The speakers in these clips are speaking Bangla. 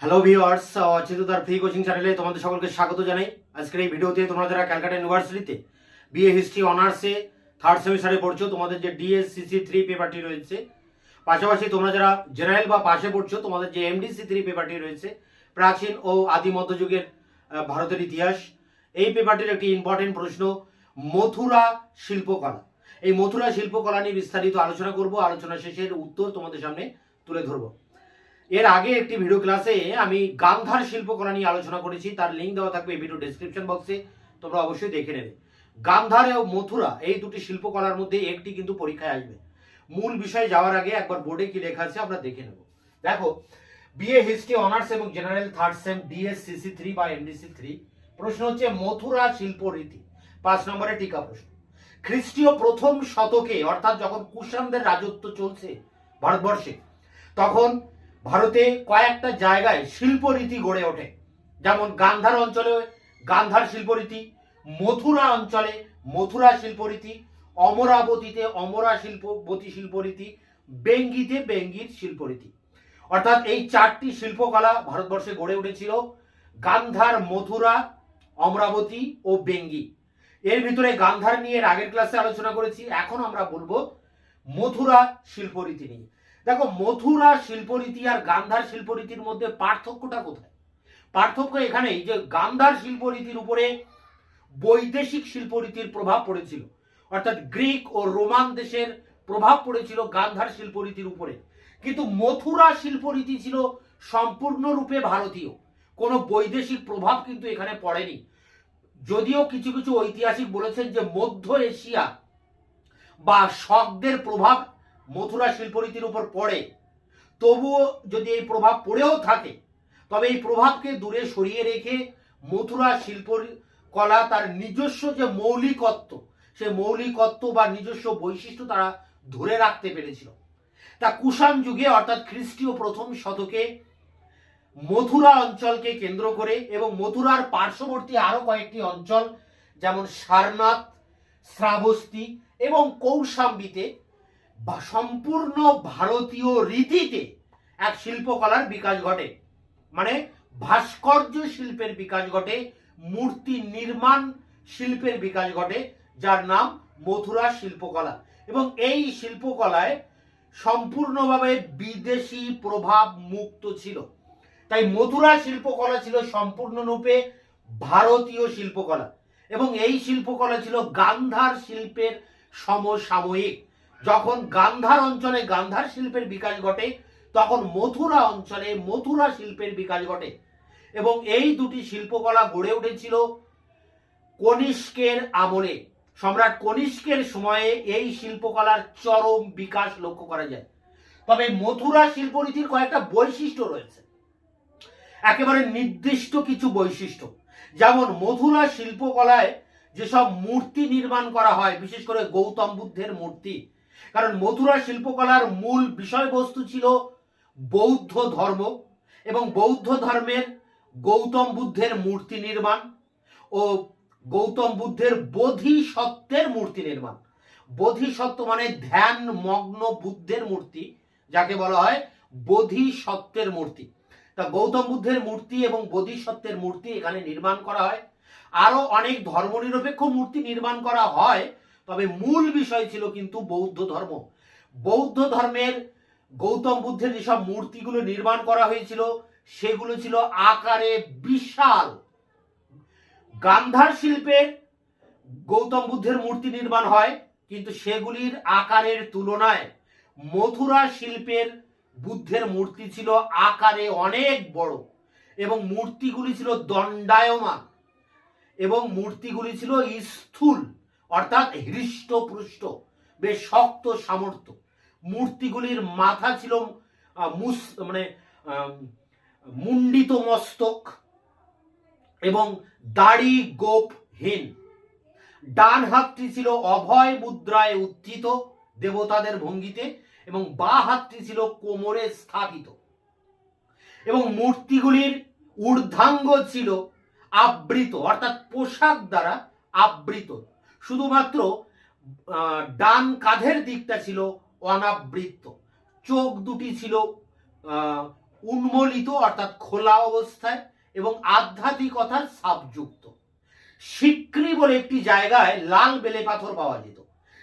হ্যালো ভিউয়ার্স, চিত্রতার ফ্রি কোচিং চ্যানেলে তোমাদের সকলকে স্বাগত জানাই। আজকের এই ভিডিওতে তোমরা যারা ক্যালকাটা ইউনিভার্সিটিতে বিএ হিস্ট্রি অনার্সে থার্ড সেমিস্টারে পড়ছো, তোমাদের যে ডিএসসিসি 3 পেপারটি রয়েছে, পাশাপাশি তোমরা যারা জেনারেল বা পাশে পড়ছো, তোমাদের যে এমডিসি 3 পেপারটি রয়েছে, প্রাচীন ও আদি মধ্যযুগের ভারতের ইতিহাস, এই পেপারটির একটি ইম্পর্টেন্ট প্রশ্ন মথুরা শিল্পকলা। এই মথুরা শিল্পকলা নিয়ে বিস্তারিত আলোচনা করব। আলোচনা শেষের উত্তর তোমাদের সামনে তুলে ধরবো। এর আগে একটি ভিডিও ক্লাসে আমি গান্ধার শিল্পকলা নিয়ে আলোচনা করেছি, তার লিঙ্ক দেওয়া থাকবে এই ভিডিও ডেসক্রিপশন বক্সে, তোমরা অবশ্যই দেখে নেবে। গান্ধার ও মথুরা এই দুটি শিল্পকলার মধ্যে একটি কিন্তু পরীক্ষায় আসবে। মূল বিষয়ে যাওয়ার আগে একবার বোর্ডে কি লেখা আছে আমরা দেখে নেব। দেখো, বিএ হিস্ট্রি অনার্স এবং জেনারেল থার্ড সেম ডিএসসিসি 3 বা এমডিসি 3, প্রশ্ন হচ্ছে মথুরা শিল্প রীতি। 5 নম্বরের টিকা প্রশ্ন। খ্রিস্টীয় প্রথম শতকে, অর্থাৎ যখন কুষাণদের রাজত্ব চলছে ভারতবর্ষে, তখন ভারতে কয়েকটা জায়গায় শিল্পরীতি গড়ে ওঠে। যেমন গান্ধার অঞ্চলে গান্ধার শিল্পরীতি, মথুরা অঞ্চলে মথুরা শিল্পরীতি, অমরাবতীতে অমরা শিল্পবতী শিল্পরীতি, বেঙ্গিতে বেঙ্গির শিল্পরীতি। অর্থাৎ এই 4টি শিল্পকলা ভারতবর্ষে গড়ে উঠেছিল: গান্ধার, মথুরা, অমরাবতী ও বেঙ্গি। এর ভিতরে গান্ধার নিয়ে আগের ক্লাসে আলোচনা করেছি, এখন আমরা বলবো মথুরা শিল্পরীতি নিয়ে। দেখো, মথুরা শিল্পরীতি আর গান্ধার শিল্পরীতির মধ্যে পার্থক্যটা কোথায়? পার্থক্য এখানেই যে গান্ধার শিল্পরীতির উপরে বৈদেশিক শিল্পরীতির প্রভাব পড়েছিল, অর্থাৎ গ্রিক ও রোমান দেশের প্রভাব পড়েছিল গান্ধার শিল্পরীতির উপরে। কিন্তু মথুরা শিল্পরীতি ছিল সম্পূর্ণরূপে ভারতীয়, কোনো বৈদেশিক প্রভাব কিন্তু এখানে পড়েনি। যদিও কিছু কিছু ঐতিহাসিক বলেছেন যে মধ্য এশিয়া বা শকদের প্রভাব মথুরা শিল্পরীতির উপর পড়ে, তবুও যদি এই প্রভাব পড়েও থাকে, তবে এই প্রভাবকে দূরে সরিয়ে রেখে মথুরা শিল্পকলা তার নিজস্ব যে মৌলিকত্ব, সে মৌলিকত্ব বা নিজস্ব বৈশিষ্ট্য তারা ধরে রাখতে পেরেছিল। তা কুষাণ যুগে, অর্থাৎ খ্রিস্টীয় প্রথম শতকে, মথুরা অঞ্চলকে কেন্দ্র করে এবং মথুরার পার্শ্ববর্তী আরো কয়েকটি অঞ্চল যেমন সারনাথ, শ্রাবস্তি এবং কৌশাম্বিতে বা সম্পূর্ণ ভারতীয় রীতিতে এক শিল্পকলার বিকাশ ঘটে। মানে ভাস্কর্য শিল্পের বিকাশ ঘটে, মূর্তি নির্মাণ শিল্পের বিকাশ ঘটে, যার নাম মথুরা শিল্পকলা। এবং এই শিল্পকলায় সম্পূর্ণভাবে বিদেশি প্রভাব মুক্ত ছিল। তাই মথুরা শিল্পকলা ছিল সম্পূর্ণরূপে ভারতীয় শিল্পকলা এবং এই শিল্পকলা ছিল গান্ধার শিল্পের সমসাময়িক। যখন গান্ধার অঞ্চলে গান্ধার শিল্পের বিকাশ ঘটে, তখন মথুরা অঞ্চলে মথুরা শিল্পের বিকাশ ঘটে। এবং এই দুটি শিল্পকলা গড়ে উঠেছিল কনিষ্কের আমলে। সম্রাট কনিষ্কের সময়ে এই শিল্পকলার চরম বিকাশ লক্ষ্য করা যায়। তবে মথুরা শিল্পরীতির কয়েকটা বৈশিষ্ট্য রয়েছে, একেবারে নির্দিষ্ট কিছু বৈশিষ্ট্য। যেমন মথুরা শিল্পকলায় যেসব মূর্তি নির্মাণ করা হয়, বিশেষ করে গৌতম বুদ্ধের মূর্তি, কারণ মথুরা শিল্পকলার মূল বিষয়বস্তু ছিল বৌদ্ধ ধর্ম এবং বৌদ্ধ ধর্মের গৌতম বুদ্ধের মূর্তি নির্মাণ ও গৌতম বুদ্ধের বোধিসত্ত্বের মূর্তি নির্মাণ। বোধিসত্ত্ব মানে ধ্যান মগ্ন বুদ্ধের মূর্তি, যাকে বলা হয় বোধিসত্ত্বের মূর্তি। তা গৌতম বুদ্ধের মূর্তি এবং বোধিসত্ত্বের মূর্তি এখানে নির্মাণ করা হয়। আরো অনেক ধর্মনিরপেক্ষ মূর্তি নির্মাণ করা হয়, তবে মূল বিষয় ছিল কিন্তু বৌদ্ধ ধর্ম। বৌদ্ধ ধর্মের গৌতম বুদ্ধের যেসব মূর্তিগুলো নির্মাণ করা হয়েছিল, সেগুলো ছিল আকারে বিশাল। গান্ধার শিল্পের গৌতম বুদ্ধের মূর্তি নির্মাণ হয়, কিন্তু সেগুলির আকারের তুলনায় মথুরা শিল্পের বুদ্ধের মূর্তি ছিল আকারে অনেক বড় এবং মূর্তিগুলি ছিল দণ্ডায়মান এবং মূর্তিগুলি ছিল স্থূল, অর্থাৎ হৃষ্টপুষ্ট, বেশ শক্ত সামর্থ্য। মূর্তিগুলির মাথা ছিল মুন্ডিত মস্তক এবং দাড়ি গোপহীন। ডান হাতটি ছিল অভয় মুদ্রায় উত্থিত দেবতাদের ভঙ্গিতে এবং বাঁ হাতটি ছিল কোমরে স্থাপিত। এবং মূর্তিগুলির ঊর্ধ্বাঙ্গ ছিল আবৃত, অর্থাৎ পোশাক দ্বারা আবৃত। শুধুমাত্র ডান কাঁধের দিকটা ছিল অনাবৃত। চোখ দুটি ছিল উন্মোলিত অর্থাৎ খোলা অবস্থায় এবং আধ্যাত্মিকতার ছাপযুক্ত। সিক্রি বলে একটি জায়গায় লাল বেলে পাথর পাওয়া যেত।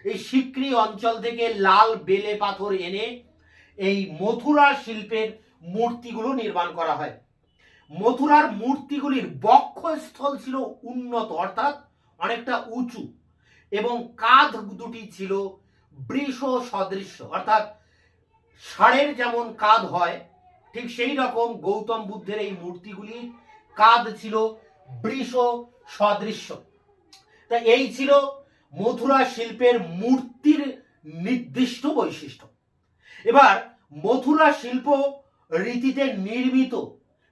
এই সিক্রি অঞ্চল থেকে লাল বেলে পাথর এনে এই মথুরা শিল্পের মূর্তিগুলো নির্মাণ করা হয়। মথুরার মূর্তিগুলির বক্ষস্থল ছিল উন্নত অর্থাৎ অনেকটা উঁচু এবং কাঁধ দুটি ছিল বৃষ সদৃশ্য অর্থাৎ ষাঁড়ের যেমন কাঁধ হয় ঠিক সেই রকম গৌতম বুদ্ধের এই মূর্তিগুলি কাঁধ ছিল বৃষ সদৃশ্য। তা এই ছিল মথুরা শিল্পের মূর্তির নির্দিষ্ট বৈশিষ্ট্য। এবার মথুরা শিল্প রীতিতে নির্মিত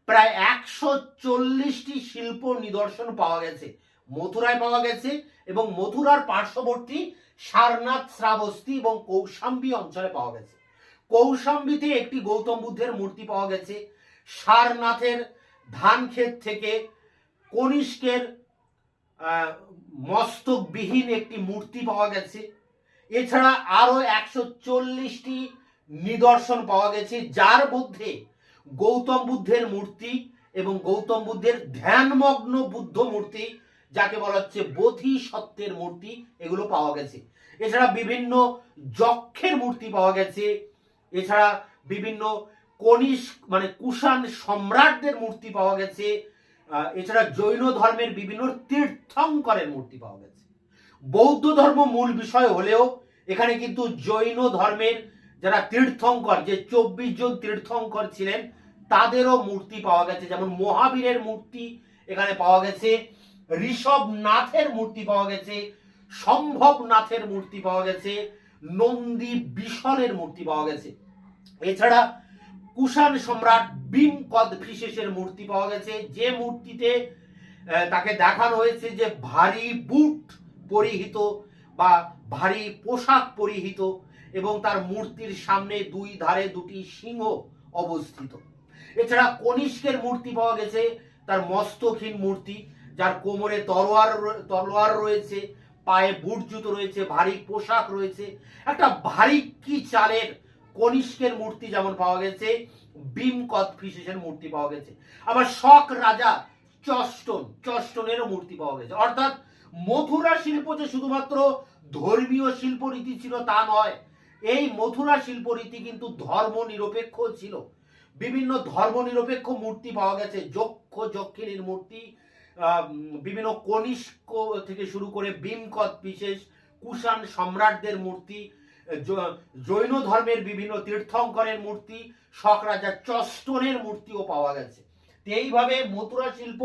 প্রায় 140টি শিল্প নিদর্শন পাওয়া গেছে, মথুরায় পাওয়া গেছে এবং মথুরার পার্শ্ববর্তী সারনাথ, শ্রাবস্তী এবং কৌশাম্বী অঞ্চলে পাওয়া গেছে। কৌশাম্বীতে একটি গৌতম বুদ্ধের মূর্তি পাওয়া গেছে। সারনাথের ধান ক্ষেত থেকে কনিষ্কের মস্তকবিহীন একটি মূর্তি পাওয়া গেছে। এছাড়া আরো 140টি নিদর্শন পাওয়া গেছে, যার মধ্যে গৌতম বুদ্ধের মূর্তি এবং গৌতম বুদ্ধের ধ্যানমগ্ন বুদ্ধ মূর্তি, যাকে বলা হচ্ছে বোধিসত্ত্বের মূর্তি, এগুলো পাওয়া গেছে। এছাড়া বিভিন্ন যক্ষের মূর্তি পাওয়া গেছে। এছাড়া বিভিন্ন কুষাণ সম্রাটদের মূর্তি পাওয়া গেছে। এছাড়া জৈন ধর্মের বিভিন্ন তীর্থঙ্করের মূর্তি পাওয়া গেছে। বৌদ্ধ ধর্ম মূল বিষয় হলেও এখানে কিন্তু জৈন ধর্মের যারা তীর্থঙ্কর, যে 24 জন তীর্থঙ্কর ছিলেন, তাদেরও মূর্তি পাওয়া গেছে। যেমন মহাবীরের মূর্তি এখানে পাওয়া গেছে, ঋষভনাথের মূর্তি পাওয়া গেছে, সম্ভবনাথের মূর্তি পাওয়া গেছে, নন্দী বিশলের মূর্তি পাওয়া গেছে। এছাড়া কুষাণ সম্রাট ভীমকদভিশেষের মূর্তি পাওয়া গেছে, যে মূর্তিতে তাকে দেখানো হয়েছে যে ভারী বুট পরিহিত বা ভারী পোশাক পরিহিত এবং তার মূর্তির সামনে দুই ধারে দুটি সিংহ অবস্থিত। এছাড়া কনিষ্কের মূর্তি পাওয়া গেছে, তার মস্তকহীন মূর্তি, যার কোমরে তলোয়ার রয়েছে, পায়ে বুট জুতো রয়েছে, ভারী পোশাক রয়েছে। একটা ভারী কি চালের কনিষ্কের মূর্তি যেমন পাওয়া গেছে, ভীমকদভিশেষের মূর্তি পাওয়া গেছে। আবার শক রাজা চষ্টনেরও মূর্তি পাওয়া গেছে। অর্থাৎ মথুরা শিল্প যে শুধুমাত্র ধর্মীয় শিল্প রীতি ছিল তা নয়, এই মথুরা শিল্প রীতি কিন্তু ধর্ম নিরপেক্ষ ছিল। বিভিন্ন ধর্ম নিরপেক্ষ মূর্তি পাওয়া গেছে, যক্ষিণীর মূর্তি, বিভিন্ন কনিষ্ক থেকে শুরু করে ভীমকদভিশেষ, কুষাণ সম্রাটদের মূর্তি, জৈন ধর্মের বিভিন্ন তীর্থঙ্করের মূর্তি, শক রাজা চষ্টনের মূর্তিও পাওয়া গেছে। এইভাবে মথুরা শিল্প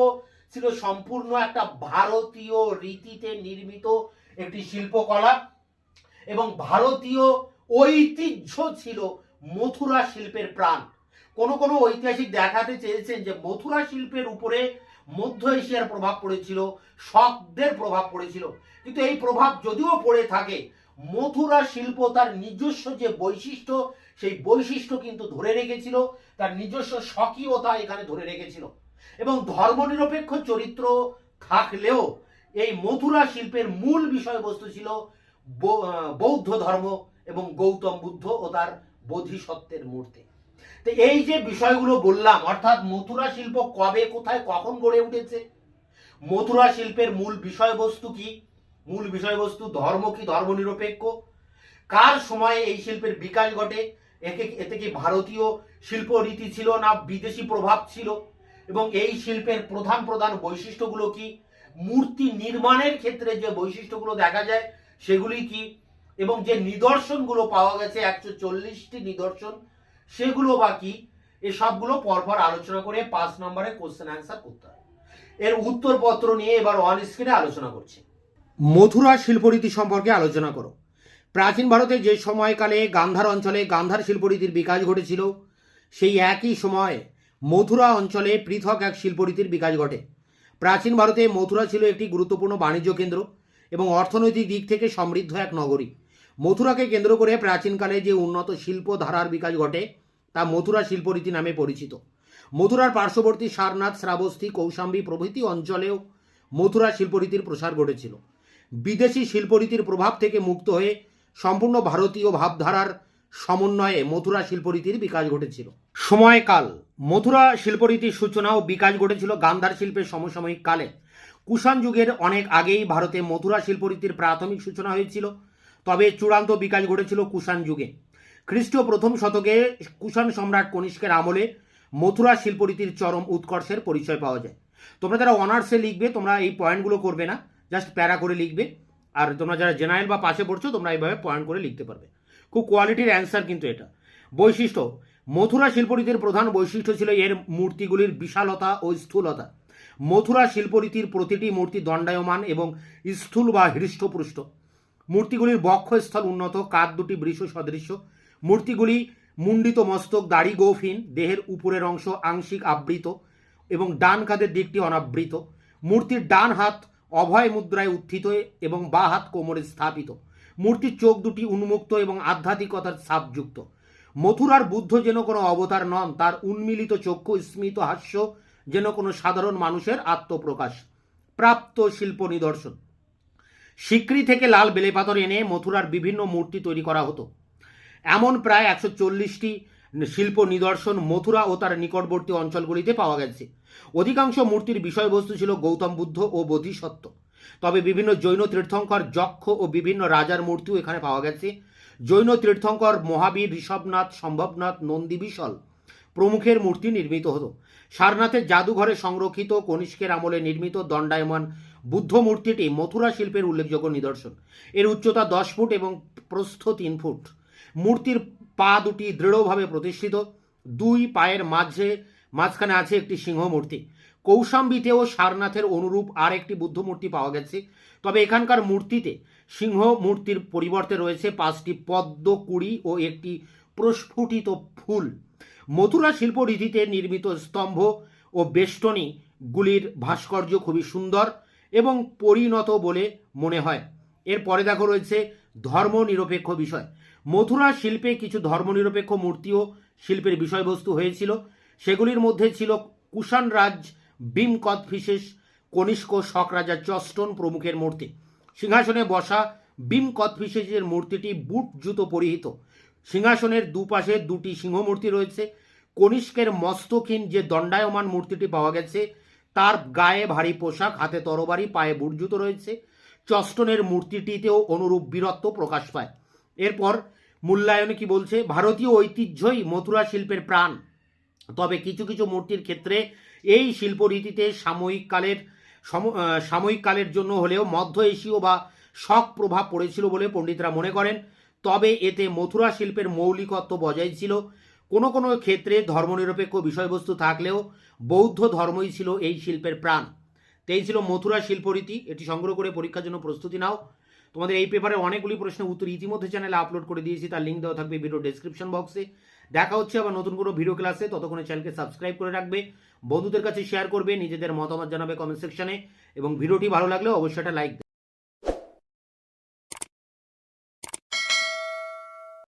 ছিল সম্পূর্ণ একটা ভারতীয় রীতিতে নির্মিত একটি শিল্পকলা এবং ভারতীয় ঐতিহ্য ছিল মথুরা শিল্পের প্রাণ। কোন কোন ঐতিহাসিক দেখাতে চেয়েছেন যে মথুরা শিল্পের উপরে মধ্য এশিয়ার প্রভাব পড়েছিল, শকদের প্রভাব পড়েছিল, কিন্তু এই প্রভাব যদিও পড়ে থাকে, মথুরা শিল্প তার নিজস্ব যে বৈশিষ্ট্য, সেই বৈশিষ্ট্য কিন্তু ধরে রেখেছিল, তার নিজস্ব স্বকীয়তা এখানে ধরে রেখেছিল। এবং ধর্মনিরপেক্ষ চরিত্র থাকলেও এই মথুরা শিল্পের মূল বিষয়বস্তু ছিল বৌদ্ধ ধর্ম এবং গৌতম বুদ্ধ ও তার বোধিসত্ত্বের মূর্তি। তো এই যে বিষয়গুলো বললাম, অর্থাৎ মথুরা শিল্প কবে, কোথায়, কখন গড়ে উঠেছে, মথুরা শিল্পের মূল বিষয়বস্তু কি, মূল বিষয়বস্তু ধর্ম কি ধর্মনিরপেক্ষ, কার সময়ে এই শিল্পের বিকাশ ঘটে, এতে কি ভারতীয় শিল্প রীতি ছিল না বিদেশি প্রভাব ছিল, এবং এই শিল্পের প্রধান প্রধান বৈশিষ্ট্যগুলো কি, মূর্তি নির্মাণের ক্ষেত্রে যে বৈশিষ্ট্যগুলো দেখা যায় সেগুলি কি, এবং যে নিদর্শনগুলো পাওয়া গেছে 140টি নিদর্শন, সেগুলো বা কি, এসবগুলো পরপর আলোচনা করে 5 নম্বরে কোশ্চেন অ্যান্সার করতে হয়। এর উত্তরপত্র নিয়ে এবার অন স্ক্রিনে আলোচনা করছি। মথুরা শিল্পরীতি সম্পর্কে আলোচনা করো। প্রাচীন ভারতে যে সময়কালে গান্ধার অঞ্চলে গান্ধার শিল্পরীতির বিকাশ ঘটেছিল, সেই একই সময়ে মথুরা অঞ্চলে পৃথক এক শিল্পরীতির বিকাশ ঘটে। প্রাচীন ভারতে মথুরা ছিল একটি গুরুত্বপূর্ণ বাণিজ্য কেন্দ্র এবং অর্থনৈতিক দিক থেকে সমৃদ্ধ এক নগরী। মথুরাকে কেন্দ্র করে প্রাচীনকালে যে উন্নত শিল্প ধারার বিকাশ ঘটে তা মথুরা শিল্পরীতি নামে পরিচিত। মথুরার পার্শ্ববর্তী সারনাথ, শ্রাবস্তী, কৌশাম্বী প্রভৃতি অঞ্চলেও মথুরা শিল্পরীতির প্রসার ঘটেছিল। বিদেশি শিল্পরীতির প্রভাব থেকে মুক্ত হয়ে সম্পূর্ণ ভারতীয় ভাবধারার সমন্বয়ে মথুরা শিল্পরীতির বিকাশ ঘটেছিল। সময়কাল। মথুরা শিল্পরীতির সূচনা ও বিকাশ ঘটেছিল গান্ধার শিল্পের সমসাময়িক কালে। কুষাণ যুগের অনেক আগেই ভারতে মথুরা শিল্পরীতির প্রাথমিক সূচনা হয়েছিল, তবে চূড়ান্ত বিকাশ ঘটেছিল কুষাণ যুগে। খ্রিস্টীয় প্রথম শতকে কুষাণ সম্রাট কনিষ্কের আমলে মথুরা শিল্পরীতির চরম উৎকর্ষের পরিচয় পাওয়া যায়। তোমরা যারা অনার্সে লিখবে তোমরা এই পয়েন্টগুলো করবে না, জাস্ট প্যারা করে লিখবে। আর তোমরা যারা জেনারেল বা পাশে পড়ছো তোমরা এইভাবে পয়েন্ট করে লিখতে পারবে। খুব কোয়ালিটির অ্যান্সার কিন্তু এটা। বৈশিষ্ট্য। মথুরা শিল্পরীতির প্রধান বৈশিষ্ট্য ছিল এর মূর্তিগুলির বিশালতা ও স্থূলতা। মথুরা শিল্পরীতির প্রতিটি মূর্তি দণ্ডায়মান এবং স্থূল বা হৃষ্টপুষ্ট। মূর্তিগুলির বক্ষস্থল উন্নত, কাঁধ দুটি বৃষ সদৃশ্য। মূর্তিগুলি মুন্ডিত মস্তক, দাড়ি গৌফিন, দেহের উপরের অংশ আংশিক আবৃত এবং ডান কাঁধের দিকটি অনাবৃত। মূর্তির ডান হাত অভয় মুদ্রায় উত্থিত এবং বাঁ হাত কোমরে স্থাপিত। মূর্তির চোখ দুটি উন্মুক্ত এবং আধ্যাত্মিকতার ছাপযুক্ত। মথুরার বুদ্ধ যেন কোনো অবতার নন, তার উন্মিলিত চক্ষু স্মিত হাস্য যেন কোনো সাধারণ মানুষের আত্মপ্রকাশ। প্রাপ্ত শিল্প নিদর্শন। সিক্রি থেকে লাল বেলেপাথর এনে মথুরার বিভিন্ন মূর্তি তৈরি করা হতো। এমন প্রায় 140টি শিল্প নিদর্শন মথুরা ও তার নিকটবর্তী অঞ্চলগুলিতে পাওয়া গেছে। অধিকাংশ মূর্তির বিষয়বস্তু ছিল গৌতম বুদ্ধ ও বোধিসত্ত্ব, তবে বিভিন্ন জৈন তীর্থঙ্কর, যক্ষ ও বিভিন্ন রাজার মূর্তিও এখানে পাওয়া গেছে। জৈন তীর্থঙ্কর মহাবীর, ঋষভনাথ, সম্ভবনাথ, নন্দীবিশল প্রমুখের মূর্তি নির্মিত হতো। সারনাথের জাদুঘরে সংরক্ষিত কনিষ্কের আমলে নির্মিত দণ্ডায়মান বুদ্ধ মূর্তিটি মথুরা শিল্পের উল্লেখযোগ্য নিদর্শন। এর উচ্চতা 10 ফুট এবং প্রস্থ 3 ফুট। মূর্তির পা দুটি দৃঢ়ভাবে প্রতিষ্ঠিত। দুই পায়ের মাঝখানে আছে একটি সিংহ মূর্তি। কৌশাম্বীতেও সারনাথের অনুরূপ আর একটি বুদ্ধ মূর্তি পাওয়া গেছে, তবে এখানকার মূর্তিতে সিংহ মূর্তির পরিবর্তে রয়েছে 5টি পদ্ম কুড়ি ও একটি প্রস্ফুটিত ফুল। মথুরা শিল্পরীতিতে নির্মিত স্তম্ভ ও বেষ্টনীগুলির ভাস্কর্য খুবই সুন্দর এবং পরিণত বলে মনে হয়। এরপরে দেখো রয়েছে ধর্মনিরপেক্ষ বিষয়। মথুরা শিল্পে কিছু ধর্মনিরপেক্ষ মূর্তিও শিল্পের বিষয়বস্তু হয়েছিল। সেগুলির মধ্যে ছিল কুষাণ রাজ ভীম কদফিসেস, কনিষ্ক, শক রাজা চষ্টন প্রমুখের মূর্তি। সিংহাসনে বসা ভীম কদফিসেসের মূর্তিটি বুট জুতো পরিহিত। সিংহাসনের দুপাশে দুটি সিংহমূর্তি রয়েছে। কনিষ্কের মস্তকহীন যে দণ্ডায়মান মূর্তিটি পাওয়া গেছে তার গায়ে ভারী পোশাক, হাতে তরবারি, পায়ে বুট জুতো রয়েছে। চষ্টনের মূর্তিটিতেও অনুরূপ বীরত্ব প্রকাশ পায়। এরপর মূল্যায়নে কি বলছে, ভারতীয় ঐতিহ্যই মথুরা শিল্পের প্রাণ, তবে কিছু কিছু মূর্তির ক্ষেত্রে এই শিল্পরীতিতে সাময়িককালের জন্য হলেও মধ্য এশীয় বা শক প্রভাব পড়েছিল বলে পণ্ডিতরা মনে করেন। তবে এতে মথুরা শিল্পের মৌলিকত্ব বজায় ছিল। কোনো কোনো ক্ষেত্রে ধর্মনিরপেক্ষ বিষয়বস্তু থাকলেও বৌদ্ধ ধর্মই ছিল এই শিল্পের প্রাণ। তো এই ছিল মথুরা শিল্পরীতি। এটি সংগ্রহ করে পরীক্ষার জন্য প্রস্তুতি নাও। তোমাদের এই পেপারে অনেকগুলি প্রশ্নের উত্তর ইতিমধ্যে চ্যানেলে আপলোড করে দিয়েছি, তার লিঙ্ক দেওয়া থাকবে ভিডিও ডেসক্রিপশন বক্সে। দেখা হচ্ছে আবার নতুন কোনো ভিডিও ক্লাসে। ততক্ষণে চ্যানেলকে সাবস্ক্রাইব করে রাখবে, বন্ধুদের কাছে শেয়ার করবে, নিজেদের মতামত জানাবে কমেন্ট সেকশনে, এবং ভিডিওটি ভালো লাগলেও অবশ্যই একটা লাইক